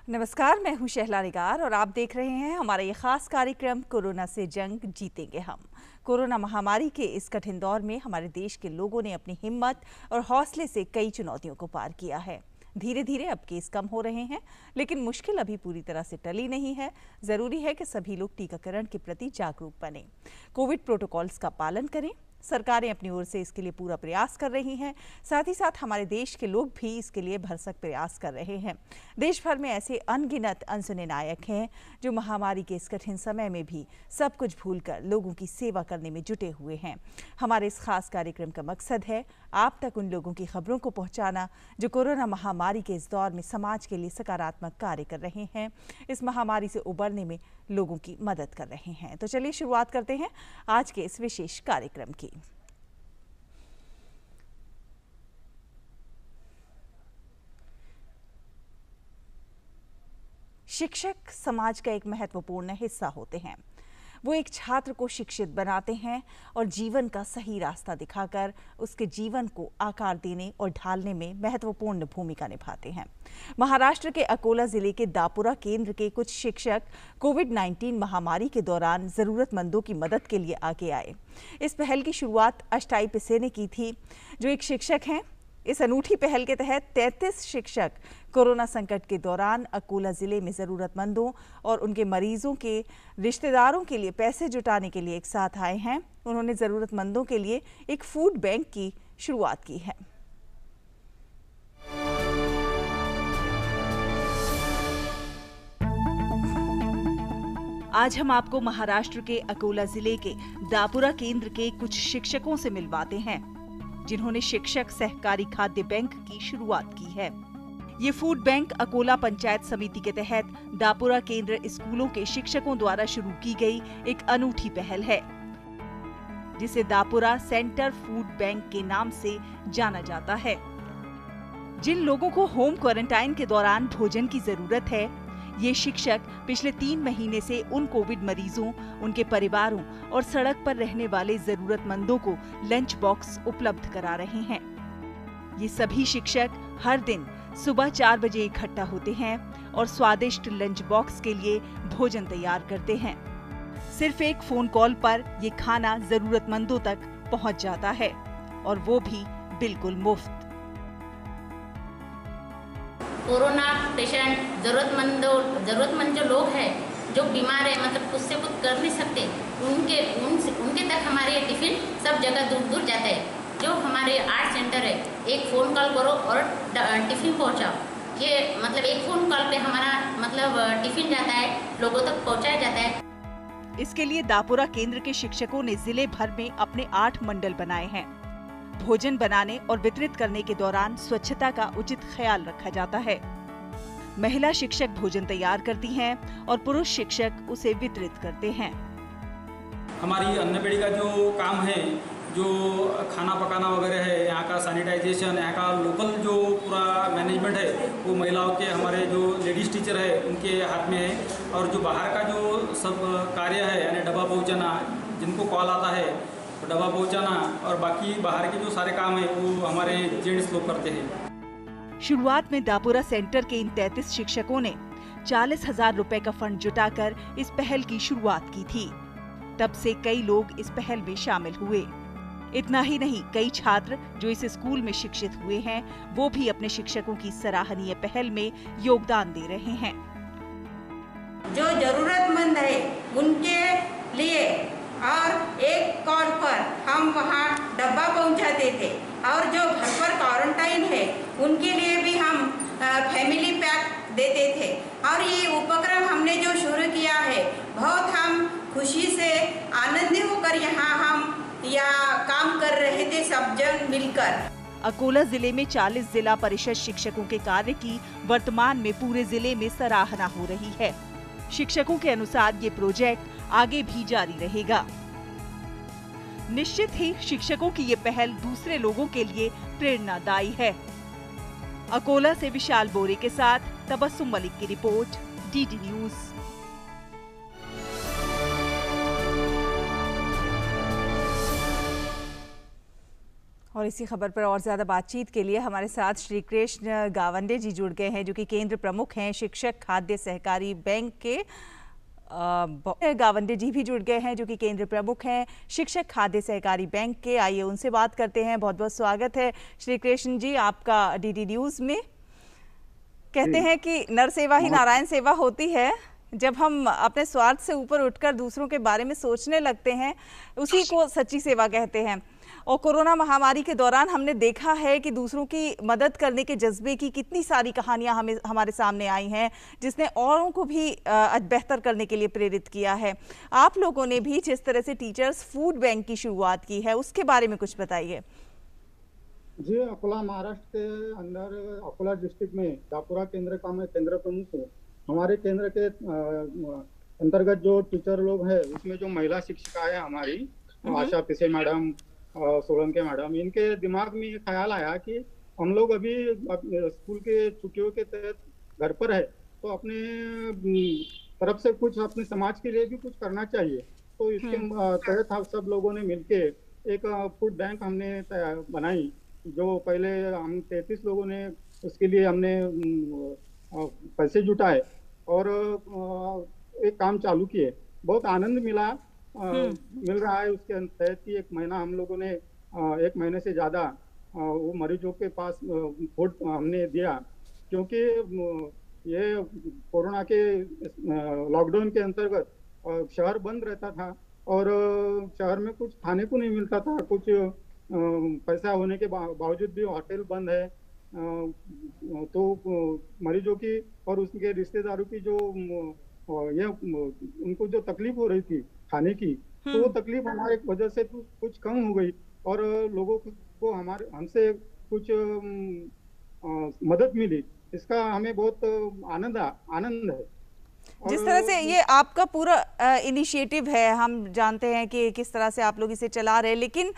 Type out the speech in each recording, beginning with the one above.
नमस्कार, मैं हूं शहला निगार और आप देख रहे हैं हमारा ये खास कार्यक्रम कोरोना से जंग जीतेंगे हम। कोरोना महामारी के इस कठिन दौर में हमारे देश के लोगों ने अपनी हिम्मत और हौसले से कई चुनौतियों को पार किया है। धीरे धीरे अब केस कम हो रहे हैं, लेकिन मुश्किल अभी पूरी तरह से टली नहीं है। जरूरी है कि सभी लोग टीकाकरण के प्रति जागरूक बने, कोविड प्रोटोकॉल्स का पालन करें। सरकारें अपनी ओर से इसके लिए पूरा प्रयास कर रही हैं। साथ ही साथ हमारे देश के लोग भी इसके लिए भरसक प्रयास कर रहे हैं। देश भर में ऐसे अनगिनत अनसुने नायक हैं जो महामारी के इस कठिन समय में भी सब कुछ भूलकर लोगों की सेवा करने में जुटे हुए हैं। हमारे इस खास कार्यक्रम का मकसद है आप तक उन लोगों की खबरों को पहुंचाना जो कोरोना महामारी के इस दौर में समाज के लिए सकारात्मक कार्य कर रहे हैं, इस महामारी से उबरने में लोगों की मदद कर रहे हैं। तो चलिए शुरुआत करते हैं आज के इस विशेष कार्यक्रम की। शिक्षक समाज का एक महत्वपूर्ण हिस्सा होते हैं। वो एक छात्र को शिक्षित बनाते हैं और जीवन का सही रास्ता दिखाकर उसके जीवन को आकार देने और ढालने में महत्वपूर्ण भूमिका निभाते हैं। महाराष्ट्र के अकोला जिले के दापुरा केंद्र के कुछ शिक्षक कोविड-19 महामारी के दौरान जरूरतमंदों की मदद के लिए आगे आए। इस पहल की शुरुआत अष्टाई पिसे ने की थी, जो एक शिक्षक हैं। इस अनूठी पहल के तहत 33 शिक्षक कोरोना संकट के दौरान अकोला जिले में जरूरतमंदों और उनके मरीजों के रिश्तेदारों के लिए पैसे जुटाने के लिए एक साथ आए हैं। उन्होंने जरूरतमंदों के लिए एक फूड बैंक की शुरुआत की है। आज हम आपको महाराष्ट्र के अकोला जिले के दापुरा केंद्र के कुछ शिक्षकों से मिलवाते हैं, जिन्होंने शिक्षक सहकारी खाद्य बैंक की शुरुआत की है। ये फूड बैंक अकोला पंचायत समिति के तहत दापुरा केंद्र स्कूलों के शिक्षकों द्वारा शुरू की गई एक अनूठी पहल है, जिसे दापुरा सेंटर फूड बैंक के नाम से जाना जाता है। जिन लोगों को होम क्वारंटाइन के दौरान भोजन की जरूरत है, ये शिक्षक पिछले 3 महीने से उन कोविड मरीजों, उनके परिवारों और सड़क पर रहने वाले जरूरतमंदों को लंच बॉक्स उपलब्ध करा रहे हैं। ये सभी शिक्षक हर दिन सुबह 4 बजे इकट्ठा होते हैं और स्वादिष्ट लंच बॉक्स के लिए भोजन तैयार करते हैं। सिर्फ एक फोन कॉल पर ये खाना जरूरतमंदों तक पहुंच जाता है, और वो भी बिल्कुल मुफ्त। कोरोना पेशेंट जरूरतमंद जो लोग हैं, जो बीमार है, मतलब खुद से कुछ कर नहीं सकते, उनके तक हमारे टिफिन सब जगह दूर दूर जाता है। जो हमारे 8 सेंटर है, एक फ़ोन कॉल करो और टिफिन पहुंचाओ। ये मतलब एक फ़ोन कॉल पे हमारा मतलब टिफिन जाता है, लोगों तक पहुंचाया जाता है। इसके लिए दापुरा केंद्र के शिक्षकों ने जिले भर में अपने 8 मंडल बनाए हैं। भोजन बनाने और वितरित करने के दौरान स्वच्छता का उचित ख्याल रखा जाता है। महिला शिक्षक भोजन तैयार करती हैं और पुरुष शिक्षक उसे वितरित करते हैं। हमारी अन्न पेढ़ी का जो काम है, जो खाना पकाना वगैरह है, यहाँ का सैनिटाइजेशन, यहाँ का लोकल जो पूरा मैनेजमेंट है, वो महिलाओं के, हमारे जो लेडीज़ टीचर है उनके हाथ में है। और जो बाहर का जो सब कार्य है, यानी डब्बा पहुँचाना, जिनको कॉल आता है डब्बा पहुँचाना, और बाकी बाहर के जो सारे काम है वो हमारे जेंट्स लोग करते हैं। शुरुआत में दापुरा सेंटर के इन 33 शिक्षकों ने 40,000 रुपए का फंड जुटाकर इस पहल की शुरुआत की थी। तब से कई लोग इस पहल में शामिल हुए। इतना ही नहीं, कई छात्र जो इस स्कूल में शिक्षित हुए हैं, वो भी अपने शिक्षकों की सराहनीय पहल में योगदान दे रहे हैं। जो जरूरतमंद है उनके लिए और एक कॉल पर हम वहाँ डब्बा पहुँचाते थे, और जो घर पर क्वारंटाइन है उनके लिए भी हम फैमिली पैक देते थे। और ये उपक्रम हमने जो शुरू किया है, बहुत हम खुशी से आनंदित होकर हम काम कर रहे थे, सब जन मिलकर। अकोला जिले में 40 जिला परिषद शिक्षकों के कार्य की वर्तमान में पूरे जिले में सराहना हो रही है। शिक्षकों के अनुसार ये प्रोजेक्ट आगे भी जारी रहेगा। निश्चित ही शिक्षकों की ये पहल दूसरे लोगों के लिए प्रेरणादायी है। अकोला से विशाल बोरे के साथ तबस्सुम मलिक की रिपोर्ट, डीडी न्यूज। और इसी खबर पर और ज़्यादा बातचीत के लिए हमारे साथ श्री कृष्ण गावंडे जी जुड़ गए हैं, जो कि केंद्र प्रमुख हैं शिक्षक खाद्य सहकारी बैंक के। गावंडे जी भी जुड़ गए हैं, जो कि केंद्र प्रमुख हैं शिक्षक खाद्य सहकारी बैंक के। आइए उनसे बात करते हैं। बहुत बहुत स्वागत है श्री कृष्ण जी आपका डीडी न्यूज़ में। कहते हैं कि नर सेवा ही नारायण सेवा होती है। जब हम अपने स्वार्थ से ऊपर उठकर दूसरों के बारे में सोचने लगते हैं, उसी को सच्ची सेवा कहते हैं। और कोरोना महामारी के दौरान हमने देखा है कि दूसरों की मदद करने के जज्बे की कितनी सारी कहानियां हमारे सामने आई हैं, जिसने औरों को भी बेहतर करने के लिए प्रेरित किया है। आप लोगों ने भी जिस तरह से टीचर्स फूड बैंक की शुरुआत की है, उसके बारे में कुछ बताइए। जी, अकोला महाराष्ट्र के अंदर अकोला डिस्ट्रिक्ट में दापुरा केंद्र का मैं केंद्र प्रमुख हूँ। हमारे केंद्र के अंतर्गत जो टीचर लोग हैं, उसमें जो महिला शिक्षिका है हमारी आशा पिसे मैडम, सोलंके मैडम, इनके दिमाग में ये ख्याल आया कि हम लोग अभी स्कूल के छुट्टियों के तहत घर पर है, तो अपने तरफ से कुछ अपने समाज के लिए भी कुछ करना चाहिए। तो इसके तहत हम सब लोगों ने मिलके एक फूड बैंक हमने बनाई। जो पहले हम 33 लोगों ने उसके लिए हमने पैसे जुटाए और एक काम चालू किए। बहुत आनंद मिल रहा है। उसके तहत ही एक महीना हम लोगों ने 1 महीने से ज़्यादा वो मरीजों के पास फूड हमने दिया, क्योंकि ये कोरोना के लॉकडाउन के अंतर्गत शहर बंद रहता था और शहर में कुछ खाने को नहीं मिलता था। कुछ पैसा होने के बावजूद भी होटल बंद है। तो मरीजों की और उसके रिश्तेदारों की जो ये उनको जो तकलीफ हो रही थी खाने की, तो वो तकलीफ हमारे वजह से कुछ कम हो गई और लोगों को हमसे कुछ मदद मिली। इसका हमें बहुत आनंद है। जिस तरह से ये आपका पूरा इनिशिएटिव है, हम जानते हैं कि किस तरह से आप लोग इसे चला रहे हैं, लेकिन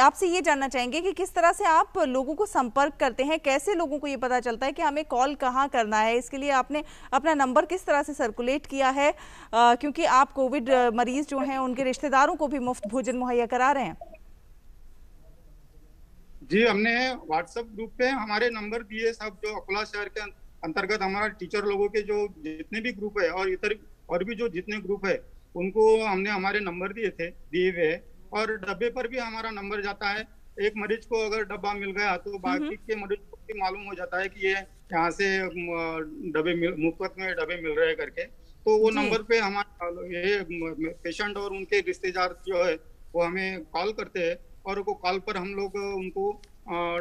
आपसे ये जानना चाहेंगे कि किस तरह से आप लोगों को संपर्क करते हैं, कैसे लोगों को ये पता चलता है कि हमें कॉल कहाँ करना है। इसके लिए आपने अपना नंबर किस तरह से सर्कुलेट किया है, क्योंकि आप कोविड मरीज जो हैं उनके रिश्तेदारों को भी मुफ्त भोजन मुहैया करा रहे हैं। जी, हमने व्हाट्सएप ग्रुप पे हमारे नंबर दिए सब, जो अकोला शहर के अंतर्गत हमारा टीचर लोगों के जो जितने भी ग्रुप है और भी जो जितने ग्रुप है, उनको हमने हमारे नंबर दिए हुए हैं। और डब्बे पर भी हमारा नंबर जाता है। एक मरीज को अगर डब्बा मिल गया तो बाकी के मरीज को भी मालूम हो जाता है कि ये यहाँ से मुफ्त में डब्बे मिल रहे हैं करके। तो वो नंबर पे हमारे ये पेशेंट और उनके रिश्तेदार जो है वो हमें कॉल करते हैं और वो कॉल पर हम लोग उनको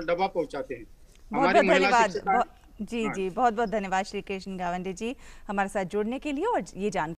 डब्बा पहुँचाते हैं। बहुत बहुत धन्यवाद। जी, बहुत बहुत धन्यवाद श्री कृष्ण गावंडे जी हमारे साथ जुड़ने के लिए और ये जान